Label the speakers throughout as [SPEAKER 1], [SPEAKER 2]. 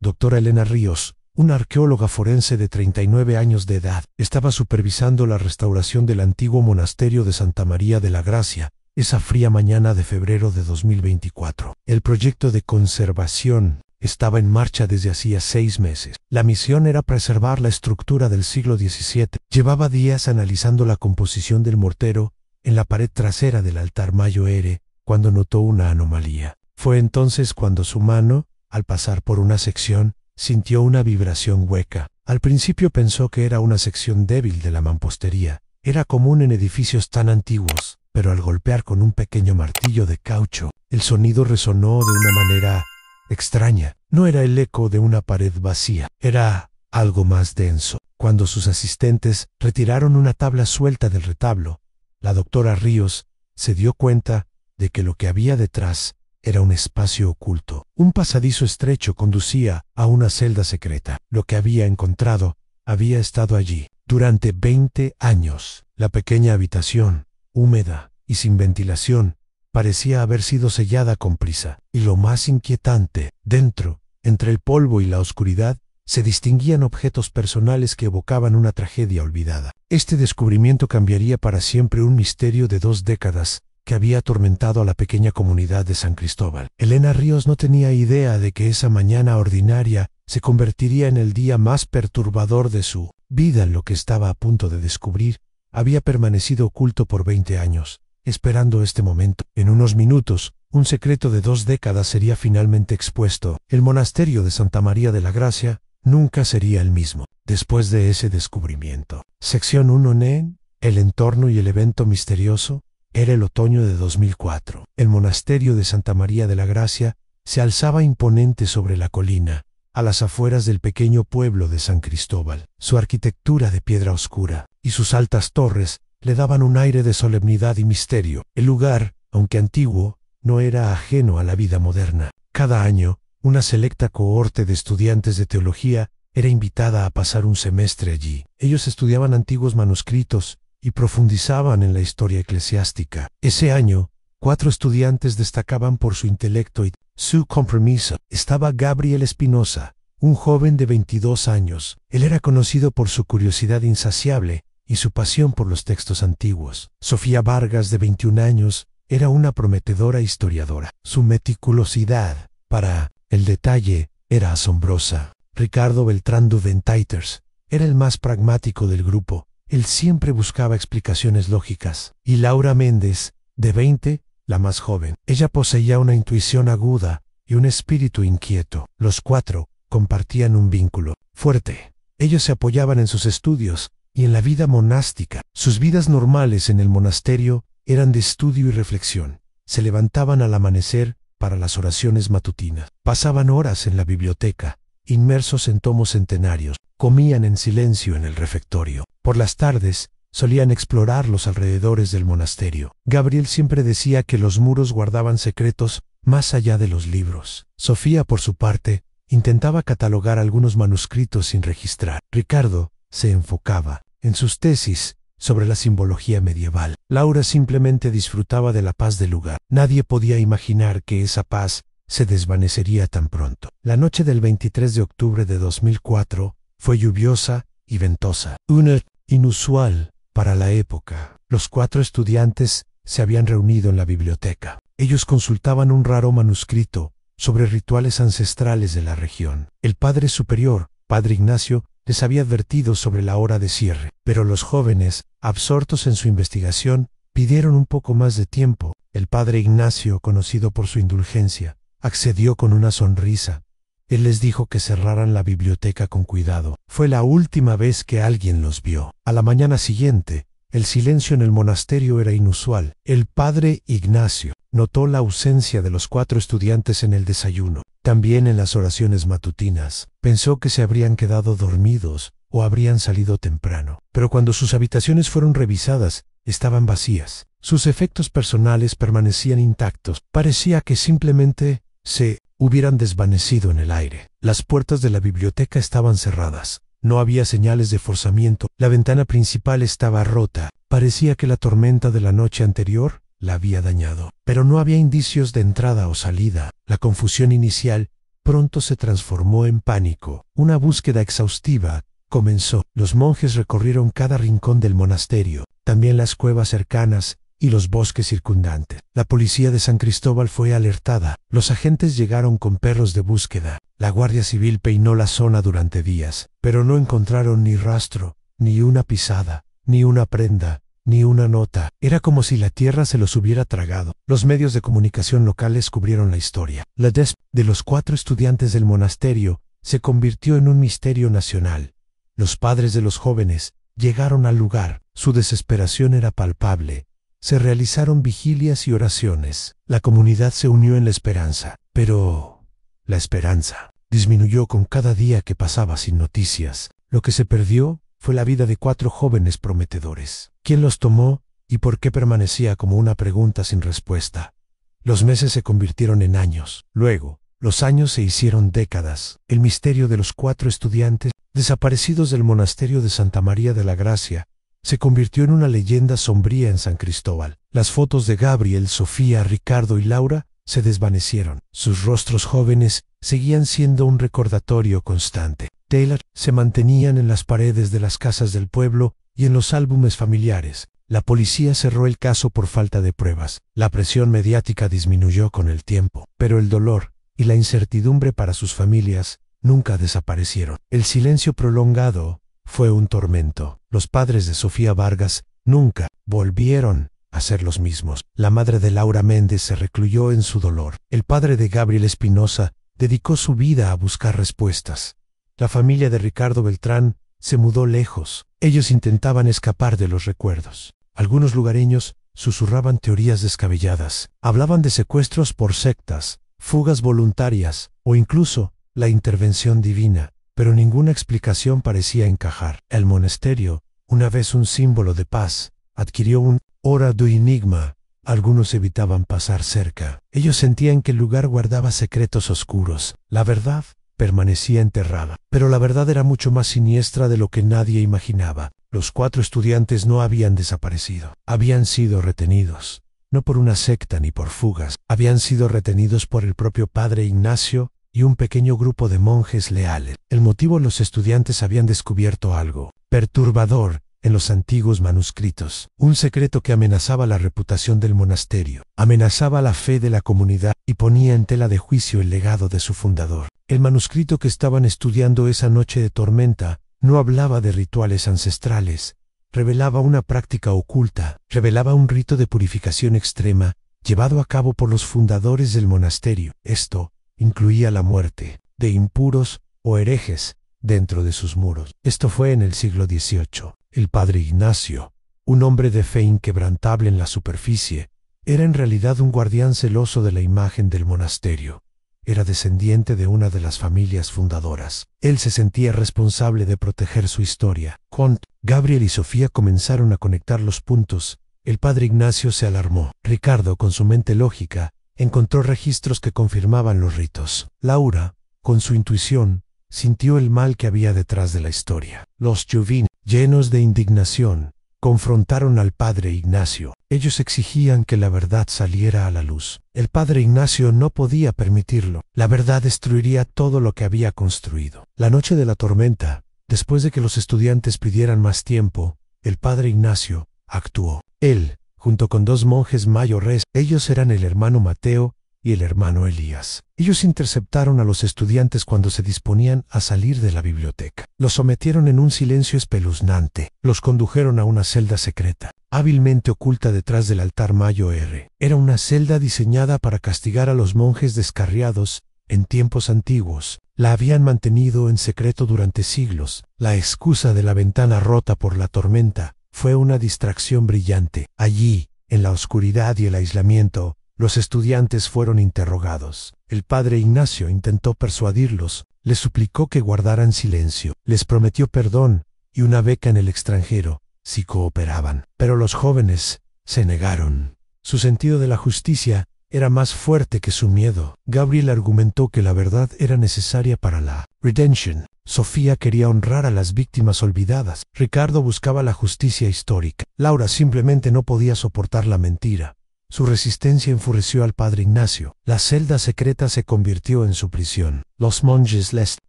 [SPEAKER 1] Doctora Elena Ríos, una arqueóloga forense de 39 años de edad, estaba supervisando la restauración del antiguo monasterio de Santa María de la Gracia, esa fría mañana de febrero de 2024. El proyecto de conservación estaba en marcha desde hacía 6 meses. La misión era preservar la estructura del siglo XVII. Llevaba días analizando la composición del mortero en la pared trasera del altar Mayoere cuando notó una anomalía. Fue entonces cuando su mano, al pasar por una sección, sintió una vibración hueca. Al principio pensó que era una sección débil de la mampostería. Era común en edificios tan antiguos, pero al golpear con un pequeño martillo de caucho, el sonido resonó de una manera extraña. No era el eco de una pared vacía, era algo más denso. Cuando sus asistentes retiraron una tabla suelta del retablo, la doctora Ríos se dio cuenta de que lo que había detrás era un espacio oculto. Un pasadizo estrecho conducía a una celda secreta. Lo que había encontrado había estado allí durante 20 años. La pequeña habitación, húmeda y sin ventilación, parecía haber sido sellada con prisa. Y lo más inquietante, dentro, entre el polvo y la oscuridad, se distinguían objetos personales que evocaban una tragedia olvidada. Este descubrimiento cambiaría para siempre un misterio de 2 décadas que había atormentado a la pequeña comunidad de San Cristóbal. Elena Ríos no tenía idea de que esa mañana ordinaria se convertiría en el día más perturbador de su vida. Lo que estaba a punto de descubrir había permanecido oculto por 20 años, esperando este momento. En unos minutos, un secreto de 2 décadas sería finalmente expuesto. El monasterio de Santa María de la Gracia nunca sería el mismo después de ese descubrimiento. Sección 1. NEN, el entorno y el evento misterioso. Era el otoño de 2004. El monasterio de Santa María de la Gracia se alzaba imponente sobre la colina, a las afueras del pequeño pueblo de San Cristóbal. Su arquitectura de piedra oscura y sus altas torres le daban un aire de solemnidad y misterio. El lugar, aunque antiguo, no era ajeno a la vida moderna. Cada año, una selecta cohorte de estudiantes de teología era invitada a pasar un semestre allí. Ellos estudiaban antiguos manuscritos y profundizaban en la historia eclesiástica. Ese año, 4 estudiantes destacaban por su intelecto y su compromiso. Estaba Gabriel Espinosa, un joven de 22 años. Él era conocido por su curiosidad insaciable y su pasión por los textos antiguos. Sofía Vargas, de 21 años, era una prometedora historiadora. Su meticulosidad para el detalle era asombrosa. Ricardo Beltrán Duventaters era el más pragmático del grupo. Él siempre buscaba explicaciones lógicas. Y Laura Méndez, de 20, la más joven. Ella poseía una intuición aguda y un espíritu inquieto. Los 4 compartían un vínculo fuerte. Ellos se apoyaban en sus estudios y en la vida monástica. Sus vidas normales en el monasterio eran de estudio y reflexión. Se levantaban al amanecer para las oraciones matutinas. Pasaban horas en la biblioteca, inmersos en tomos centenarios. Comían en silencio en el refectorio. Por las tardes, solían explorar los alrededores del monasterio. Gabriel siempre decía que los muros guardaban secretos más allá de los libros. Sofía, por su parte, intentaba catalogar algunos manuscritos sin registrar. Ricardo se enfocaba en sus tesis sobre la simbología medieval. Laura simplemente disfrutaba de la paz del lugar. Nadie podía imaginar que esa paz se desvanecería tan pronto. La noche del 23 de octubre de 2004 fue lluviosa y ventosa. Una inusual para la época. Los 4 estudiantes se habían reunido en la biblioteca. Ellos consultaban un raro manuscrito sobre rituales ancestrales de la región. El padre superior, Padre Ignacio, les había advertido sobre la hora de cierre, pero los jóvenes, absortos en su investigación, pidieron un poco más de tiempo. El padre Ignacio, conocido por su indulgencia, accedió con una sonrisa. Él les dijo que cerraran la biblioteca con cuidado. Fue la última vez que alguien los vio. A la mañana siguiente, el silencio en el monasterio era inusual. El padre Ignacio notó la ausencia de los 4 estudiantes en el desayuno, también en las oraciones matutinas. Pensó que se habrían quedado dormidos o habrían salido temprano. Pero cuando sus habitaciones fueron revisadas, estaban vacías. Sus efectos personales permanecían intactos. Parecía que simplemente se hubieran desvanecido en el aire. Las puertas de la biblioteca estaban cerradas. No había señales de forzamiento. La ventana principal estaba rota. Parecía que la tormenta de la noche anterior la había dañado. Pero no había indicios de entrada o salida. La confusión inicial pronto se transformó en pánico. Una búsqueda exhaustiva comenzó. Los monjes recorrieron cada rincón del monasterio, también las cuevas cercanas y los bosques circundantes. La policía de San Cristóbal fue alertada. Los agentes llegaron con perros de búsqueda. La Guardia Civil peinó la zona durante días, pero no encontraron ni rastro, ni una pisada, ni una prenda, ni una nota. Era como si la tierra se los hubiera tragado. Los medios de comunicación locales cubrieron la historia. La death de los 4 estudiantes del monasterio se convirtió en un misterio nacional. Los padres de los jóvenes llegaron al lugar. Su desesperación era palpable. Se realizaron vigilias y oraciones. La comunidad se unió en la esperanza. Pero la esperanza disminuyó con cada día que pasaba sin noticias. Lo que se perdió fue la vida de 4 jóvenes prometedores. ¿Quién los tomó y por qué permanecía como una pregunta sin respuesta? Los meses se convirtieron en años. Luego, los años se hicieron décadas. El misterio de los 4 estudiantes desaparecidos del monasterio de Santa María de la Gracia se convirtió en una leyenda sombría en San Cristóbal. Las fotos de Gabriel, Sofía, Ricardo y Laura se desvanecieron. Sus rostros jóvenes seguían siendo un recordatorio constante. Taylor se mantenían en las paredes de las casas del pueblo y en los álbumes familiares. La policía cerró el caso por falta de pruebas. La presión mediática disminuyó con el tiempo, pero el dolor y la incertidumbre para sus familias nunca desaparecieron. El silencio prolongado fue un tormento. Los padres de Sofía Vargas nunca volvieron a ser los mismos. La madre de Laura Méndez se recluyó en su dolor. El padre de Gabriel Espinosa dedicó su vida a buscar respuestas. La familia de Ricardo Beltrán se mudó lejos. Ellos intentaban escapar de los recuerdos. Algunos lugareños susurraban teorías descabelladas. Hablaban de secuestros por sectas, fugas voluntarias o incluso la intervención divina, pero ninguna explicación parecía encajar. El monasterio, una vez un símbolo de paz, adquirió un hora do enigma. Algunos evitaban pasar cerca. Ellos sentían que el lugar guardaba secretos oscuros. La verdad permanecía enterrada. Pero la verdad era mucho más siniestra de lo que nadie imaginaba. Los 4 estudiantes no habían desaparecido. Habían sido retenidos. No por una secta ni por fugas. Habían sido retenidos por el propio padre Ignacio y un pequeño grupo de monjes leales. El motivo: los estudiantes habían descubierto algo perturbador en los antiguos manuscritos. Un secreto que amenazaba la reputación del monasterio, amenazaba la fe de la comunidad y ponía en tela de juicio el legado de su fundador. El manuscrito que estaban estudiando esa noche de tormenta no hablaba de rituales ancestrales, revelaba una práctica oculta, revelaba un rito de purificación extrema llevado a cabo por los fundadores del monasterio. Esto incluía la muerte de impuros o herejes dentro de sus muros. Esto fue en el siglo XVIII. El padre Ignacio, un hombre de fe inquebrantable en la superficie, era en realidad un guardián celoso de la imagen del monasterio. Era descendiente de una de las familias fundadoras. Él se sentía responsable de proteger su historia. Cuando Gabriel y Sofía comenzaron a conectar los puntos, el padre Ignacio se alarmó. Ricardo, con su mente lógica, encontró registros que confirmaban los ritos. Laura, con su intuición, sintió el mal que había detrás de la historia. Los Juvin, llenos de indignación, confrontaron al padre Ignacio. Ellos exigían que la verdad saliera a la luz. El padre Ignacio no podía permitirlo. La verdad destruiría todo lo que había construido. La noche de la tormenta, después de que los estudiantes pidieran más tiempo, el padre Ignacio actuó. Él, junto con 2 monjes mayores, ellos eran el hermano Mateo y el hermano Elías. Ellos interceptaron a los estudiantes cuando se disponían a salir de la biblioteca. Los sometieron en un silencio espeluznante. Los condujeron a una celda secreta, hábilmente oculta detrás del altar mayor. Era una celda diseñada para castigar a los monjes descarriados en tiempos antiguos. La habían mantenido en secreto durante siglos. La excusa de la ventana rota por la tormenta fue una distracción brillante. Allí, en la oscuridad y el aislamiento, los estudiantes fueron interrogados. El padre Ignacio intentó persuadirlos, les suplicó que guardaran silencio, les prometió perdón y una beca en el extranjero si cooperaban. Pero los jóvenes se negaron. Su sentido de la justicia era más fuerte que su miedo. Gabriel argumentó que la verdad era necesaria para la redemption. Sofía quería honrar a las víctimas olvidadas. Ricardo buscaba la justicia histórica. Laura simplemente no podía soportar la mentira. Su resistencia enfureció al padre Ignacio. La celda secreta se convirtió en su prisión. Los monjes les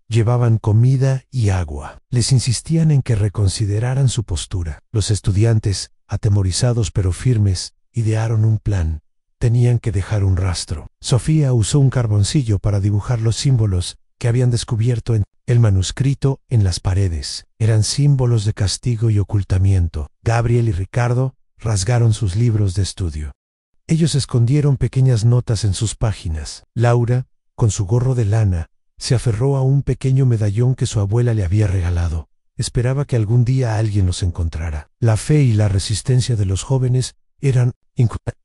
[SPEAKER 1] llevaban comida y agua. Les insistían en que reconsideraran su postura. Los estudiantes, atemorizados pero firmes, idearon un plan. Tenían que dejar un rastro. Sofía usó un carboncillo para dibujar los símbolos que habían descubierto en el manuscrito en las paredes. Eran símbolos de castigo y ocultamiento. Gabriel y Ricardo rasgaron sus libros de estudio. Ellos escondieron pequeñas notas en sus páginas. Laura, con su gorro de lana, se aferró a un pequeño medallón que su abuela le había regalado. Esperaba que algún día alguien los encontrara. La fe y la resistencia de los jóvenes eran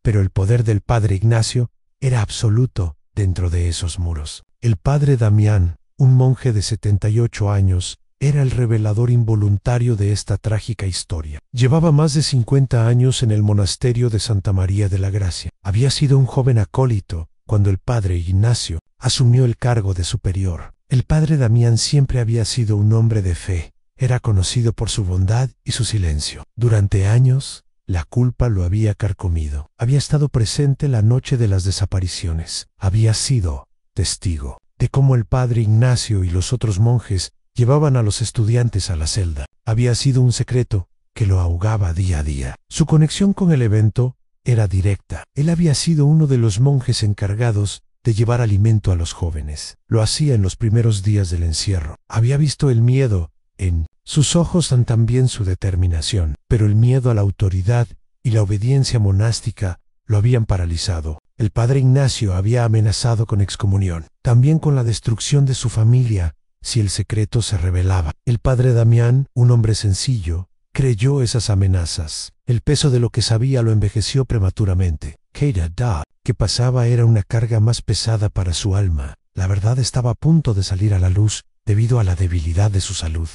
[SPEAKER 1] pero el poder del padre Ignacio era absoluto dentro de esos muros. El padre Damián, un monje de 78 años, era el revelador involuntario de esta trágica historia. Llevaba más de 50 años en el monasterio de Santa María de la Gracia. Había sido un joven acólito cuando el padre Ignacio asumió el cargo de superior. El padre Damián siempre había sido un hombre de fe. Era conocido por su bondad y su silencio. Durante años, la culpa lo había carcomido. Había estado presente la noche de las desapariciones. Había sido testigo de cómo el padre Ignacio y los otros monjes llevaban a los estudiantes a la celda. Había sido un secreto que lo ahogaba día a día. Su conexión con el evento era directa. Él había sido uno de los monjes encargados de llevar alimento a los jóvenes. Lo hacía en los primeros días del encierro. Había visto el miedo en sus ojos, también su determinación, pero el miedo a la autoridad y la obediencia monástica lo habían paralizado. El padre Ignacio había amenazado con excomunión, también con la destrucción de su familia si el secreto se revelaba. El padre Damián, un hombre sencillo, creyó esas amenazas. El peso de lo que sabía lo envejeció prematuramente. Cada que pasaba era una carga más pesada para su alma. La verdad estaba a punto de salir a la luz debido a la debilidad de su salud.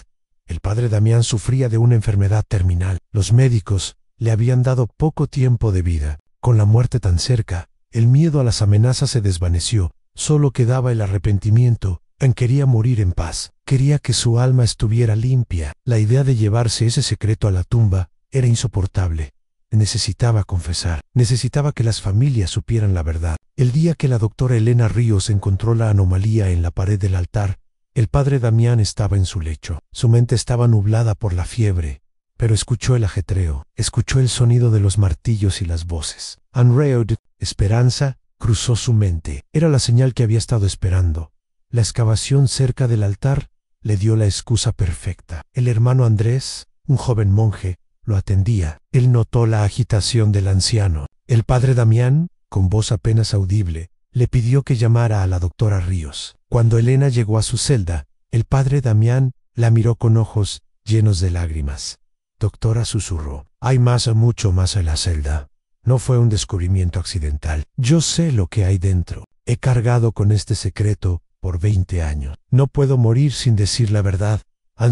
[SPEAKER 1] El padre Damián sufría de una enfermedad terminal. Los médicos le habían dado poco tiempo de vida. Con la muerte tan cerca, el miedo a las amenazas se desvaneció. Solo quedaba el arrepentimiento. Quería morir en paz. Quería que su alma estuviera limpia. La idea de llevarse ese secreto a la tumba era insoportable. Necesitaba confesar. Necesitaba que las familias supieran la verdad. El día que la doctora Elena Ríos encontró la anomalía en la pared del altar, el padre Damián estaba en su lecho. Su mente estaba nublada por la fiebre, pero escuchó el ajetreo. Escuchó el sonido de los martillos y las voces. Unread, esperanza, cruzó su mente. Era la señal que había estado esperando. La excavación cerca del altar le dio la excusa perfecta. El hermano Andrés, un joven monje, lo atendía. Él notó la agitación del anciano. El padre Damián, con voz apenas audible, le pidió que llamara a la doctora Ríos. Cuando Elena llegó a su celda, el padre Damián la miró con ojos llenos de lágrimas. Doctora, susurró, hay mucho más en la celda. No fue un descubrimiento accidental. Yo sé lo que hay dentro. He cargado con este secreto por 20 años. No puedo morir sin decir la verdad.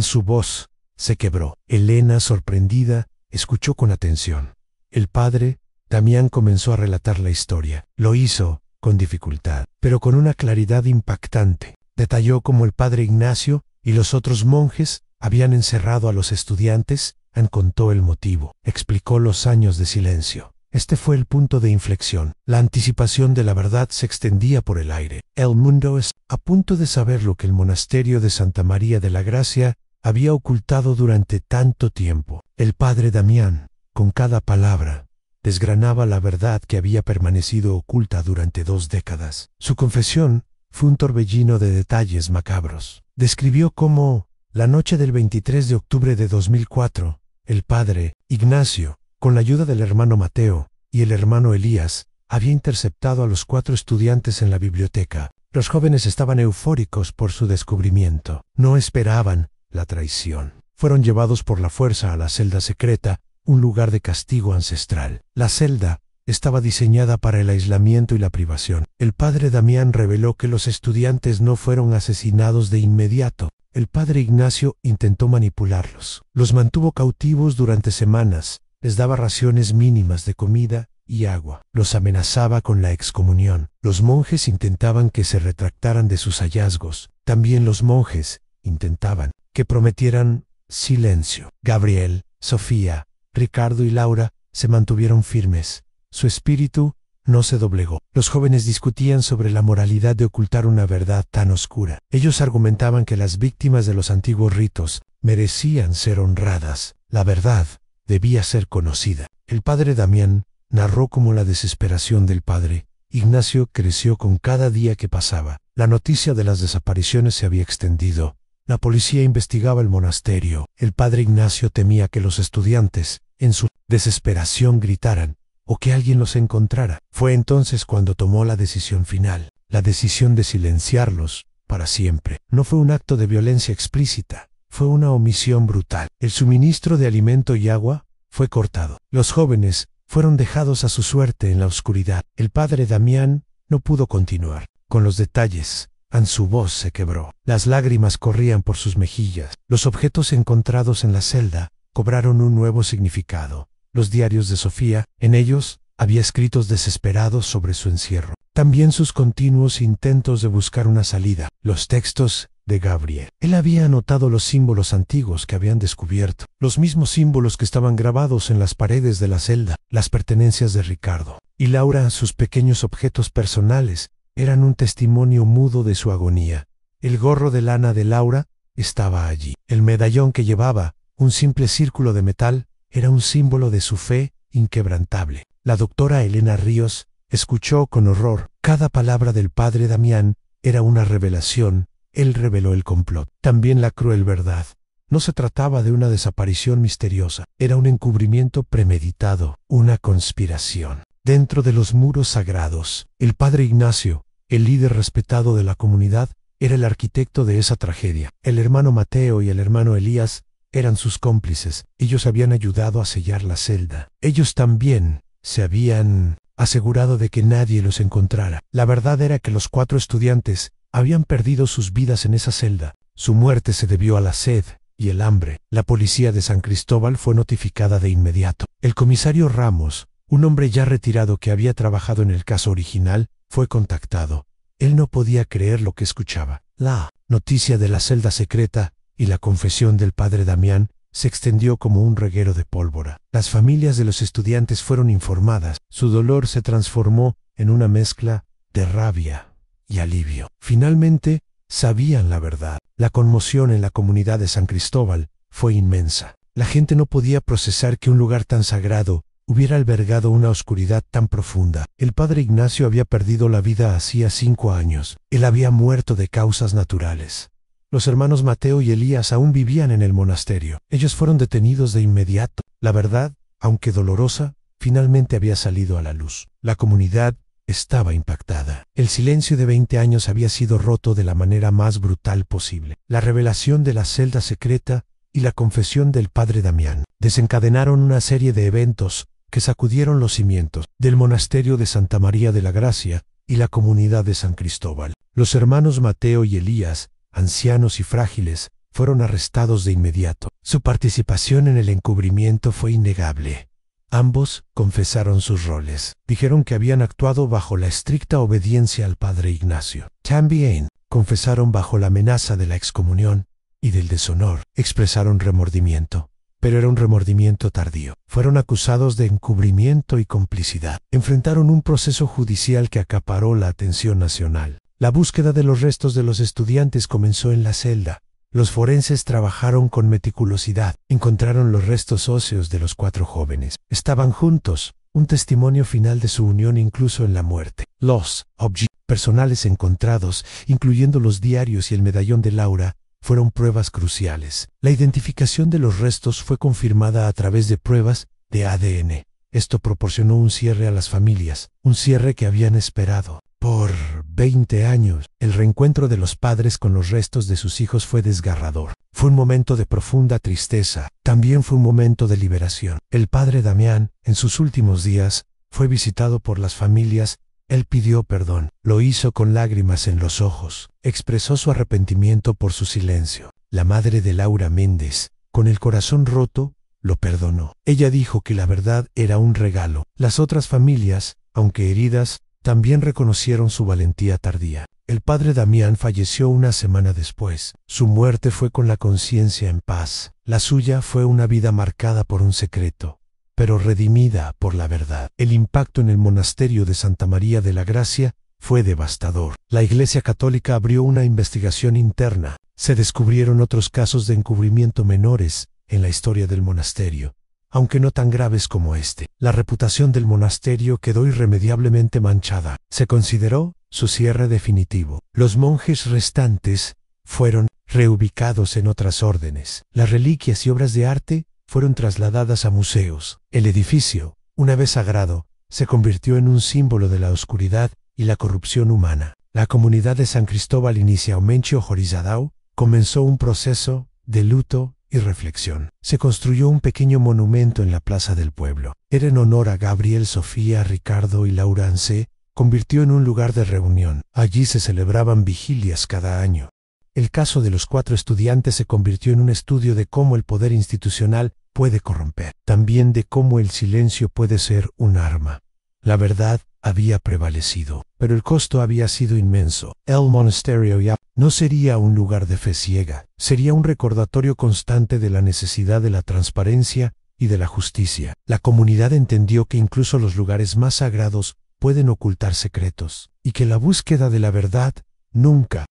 [SPEAKER 1] Su voz se quebró. Elena, sorprendida, escuchó con atención. El padre Damián comenzó a relatar la historia. Lo hizo con dificultad, pero con una claridad impactante. Detalló cómo el padre Ignacio y los otros monjes habían encerrado a los estudiantes. Contó el motivo. Explicó los años de silencio. Este fue el punto de inflexión. La anticipación de la verdad se extendía por el aire. El mundo es a punto de saber lo que el monasterio de Santa María de la Gracia había ocultado durante tanto tiempo. El padre Damián, con cada palabra, desgranaba la verdad que había permanecido oculta durante 2 décadas. Su confesión fue un torbellino de detalles macabros. Describió cómo, la noche del 23 de octubre de 2004, el padre Ignacio, con la ayuda del hermano Mateo y el hermano Elías, había interceptado a los 4 estudiantes en la biblioteca. Los jóvenes estaban eufóricos por su descubrimiento. No esperaban la traición. Fueron llevados por la fuerza a la celda secreta, un lugar de castigo ancestral. La celda estaba diseñada para el aislamiento y la privación. El padre Damián reveló que los estudiantes no fueron asesinados de inmediato. El padre Ignacio intentó manipularlos. Los mantuvo cautivos durante semanas. Les daba raciones mínimas de comida y agua. Los amenazaba con la excomunión. Los monjes intentaban que se retractaran de sus hallazgos. También los monjes intentaban que prometieran silencio. Gabriel, Sofía, Ricardo y Laura se mantuvieron firmes. Su espíritu no se doblegó. Los jóvenes discutían sobre la moralidad de ocultar una verdad tan oscura. Ellos argumentaban que las víctimas de los antiguos ritos merecían ser honradas. La verdad debía ser conocida. El padre Damián narró cómo la desesperación del padre Ignacio creció con cada día que pasaba. La noticia de las desapariciones se había extendido. La policía investigaba el monasterio. El padre Ignacio temía que los estudiantes, en su desesperación, gritaran o que alguien los encontrara. Fue entonces cuando tomó la decisión final, la decisión de silenciarlos para siempre. No fue un acto de violencia explícita, fue una omisión brutal. El suministro de alimento y agua fue cortado. Los jóvenes fueron dejados a su suerte en la oscuridad. El padre Damián no pudo continuar con los detalles. Su voz se quebró. Las lágrimas corrían por sus mejillas. Los objetos encontrados en la celda cobraron un nuevo significado. Los diarios de Sofía, en ellos había escritos desesperados sobre su encierro. También sus continuos intentos de buscar una salida. Los textos de Gabriel. Él había anotado los símbolos antiguos que habían descubierto. Los mismos símbolos que estaban grabados en las paredes de la celda. Las pertenencias de Ricardo y Laura, sus pequeños objetos personales, eran un testimonio mudo de su agonía. El gorro de lana de Laura estaba allí. El medallón que llevaba, un simple círculo de metal, era un símbolo de su fe inquebrantable. La doctora Elena Ríos escuchó con horror. Cada palabra del padre Damián era una revelación. Él reveló el complot. También la cruel verdad. No se trataba de una desaparición misteriosa. Era un encubrimiento premeditado, una conspiración. Dentro de los muros sagrados, el padre Ignacio, el líder respetado de la comunidad, era el arquitecto de esa tragedia. El hermano Mateo y el hermano Elías eran sus cómplices. Ellos habían ayudado a sellar la celda. Ellos también se habían asegurado de que nadie los encontrara. La verdad era que los 4 estudiantes habían perdido sus vidas en esa celda. Su muerte se debió a la sed y el hambre. La policía de San Cristóbal fue notificada de inmediato. El comisario Ramos, un hombre ya retirado que había trabajado en el caso original, fue contactado. Él no podía creer lo que escuchaba. La noticia de la celda secreta y la confesión del padre Damián se extendió como un reguero de pólvora. Las familias de los estudiantes fueron informadas. Su dolor se transformó en una mezcla de rabia y alivio. Finalmente, sabían la verdad. La conmoción en la comunidad de San Cristóbal fue inmensa. La gente no podía procesar que un lugar tan sagrado hubiera albergado una oscuridad tan profunda. El padre Ignacio había perdido la vida hacía 5 años. Él había muerto de causas naturales. Los hermanos Mateo y Elías aún vivían en el monasterio. Ellos fueron detenidos de inmediato. La verdad, aunque dolorosa, finalmente había salido a la luz. La comunidad estaba impactada. El silencio de 20 años había sido roto de la manera más brutal posible. La revelación de la celda secreta y la confesión del padre Damián desencadenaron una serie de eventos que sacudieron los cimientos del monasterio de Santa María de la Gracia y la comunidad de San Cristóbal. Los hermanos Mateo y Elías, ancianos y frágiles, fueron arrestados de inmediato. Su participación en el encubrimiento fue innegable. Ambos confesaron sus roles. Dijeron que habían actuado bajo la estricta obediencia al padre Ignacio. También confesaron bajo la amenaza de la excomunión y del deshonor. Expresaron remordimiento, pero era un remordimiento tardío. Fueron acusados de encubrimiento y complicidad. Enfrentaron un proceso judicial que acaparó la atención nacional. La búsqueda de los restos de los estudiantes comenzó en la celda. Los forenses trabajaron con meticulosidad. Encontraron los restos óseos de los 4 jóvenes. Estaban juntos, un testimonio final de su unión incluso en la muerte. Los objetos personales encontrados, incluyendo los diarios y el medallón de Laura, fueron pruebas cruciales. La identificación de los restos fue confirmada a través de pruebas de ADN. Esto proporcionó un cierre a las familias, un cierre que habían esperado por 20 años. El reencuentro de los padres con los restos de sus hijos fue desgarrador. Fue un momento de profunda tristeza. También fue un momento de liberación. El padre Damián, en sus últimos días, fue visitado por las familias. Él pidió perdón. Lo hizo con lágrimas en los ojos. Expresó su arrepentimiento por su silencio. La madre de Laura Méndez, con el corazón roto, lo perdonó. Ella dijo que la verdad era un regalo. Las otras familias, aunque heridas, también reconocieron su valentía tardía. El padre Damián falleció una semana después. Su muerte fue con la conciencia en paz. La suya fue una vida marcada por un secreto, pero redimida por la verdad. El impacto en el monasterio de Santa María de la Gracia fue devastador. La Iglesia Católica abrió una investigación interna. Se descubrieron otros casos de encubrimiento menores en la historia del monasterio, aunque no tan graves como este. La reputación del monasterio quedó irremediablemente manchada. Se consideró su cierre definitivo. Los monjes restantes fueron reubicados en otras órdenes. Las reliquias y obras de arte fueron trasladadas a museos. El edificio, una vez sagrado, se convirtió en un símbolo de la oscuridad y la corrupción humana. La comunidad de San Cristóbal Inicia-Omencho Jorizadao comenzó un proceso de luto y reflexión. Se construyó un pequeño monumento en la plaza del pueblo. Era en honor a Gabriel, Sofía, Ricardo y Laura Ansé. Convirtió en un lugar de reunión. Allí se celebraban vigilias cada año. El caso de los 4 estudiantes se convirtió en un estudio de cómo el poder institucional puede corromper, también de cómo el silencio puede ser un arma. La verdad había prevalecido, pero el costo había sido inmenso. El monasterio ya no sería un lugar de fe ciega, sería un recordatorio constante de la necesidad de la transparencia y de la justicia. La comunidad entendió que incluso los lugares más sagrados pueden ocultar secretos, y que la búsqueda de la verdad nunca,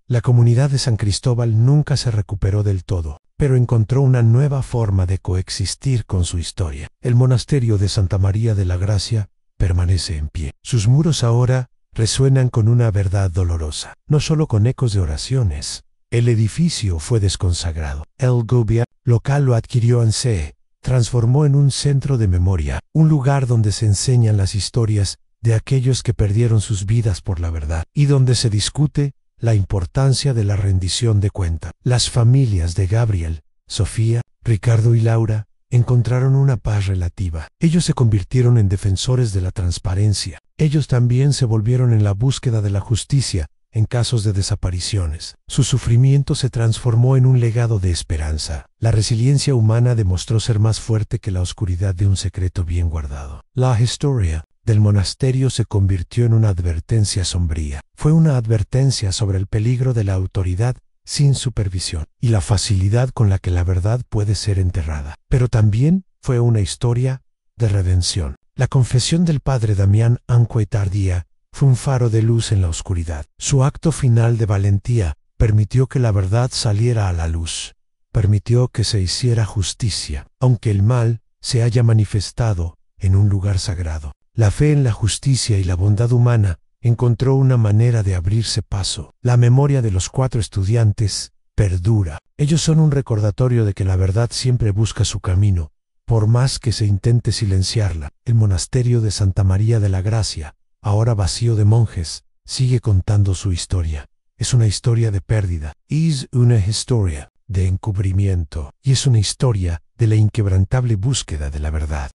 [SPEAKER 1] la comunidad de San Cristóbal nunca se recuperó del todo, pero encontró una nueva forma de coexistir con su historia. El monasterio de Santa María de la Gracia permanece en pie. Sus muros ahora resuenan con una verdad dolorosa, no solo con ecos de oraciones. El edificio fue desconsagrado. El gobierno local lo adquirió Ansé, transformó en un centro de memoria, un lugar donde se enseñan las historias de aquellos que perdieron sus vidas por la verdad, y donde se discute la importancia de la rendición de cuenta. Las familias de Gabriel, Sofía, Ricardo y Laura encontraron una paz relativa. Ellos se convirtieron en defensores de la transparencia. Ellos también se volvieron en la búsqueda de la justicia en casos de desapariciones. Su sufrimiento se transformó en un legado de esperanza. La resiliencia humana demostró ser más fuerte que la oscuridad de un secreto bien guardado. La historia del monasterio se convirtió en una advertencia sombría. Fue una advertencia sobre el peligro de la autoridad sin supervisión y la facilidad con la que la verdad puede ser enterrada. Pero también fue una historia de redención. La confesión del padre Damián Anque Tardía fue un faro de luz en la oscuridad. Su acto final de valentía permitió que la verdad saliera a la luz. Permitió que se hiciera justicia, aunque el mal se haya manifestado en un lugar sagrado. La fe en la justicia y la bondad humana encontró una manera de abrirse paso. La memoria de los 4 estudiantes perdura. Ellos son un recordatorio de que la verdad siempre busca su camino, por más que se intente silenciarla. El monasterio de Santa María de la Gracia, ahora vacío de monjes, sigue contando su historia. Es una historia de pérdida. Es una historia de encubrimiento. Y es una historia de la inquebrantable búsqueda de la verdad.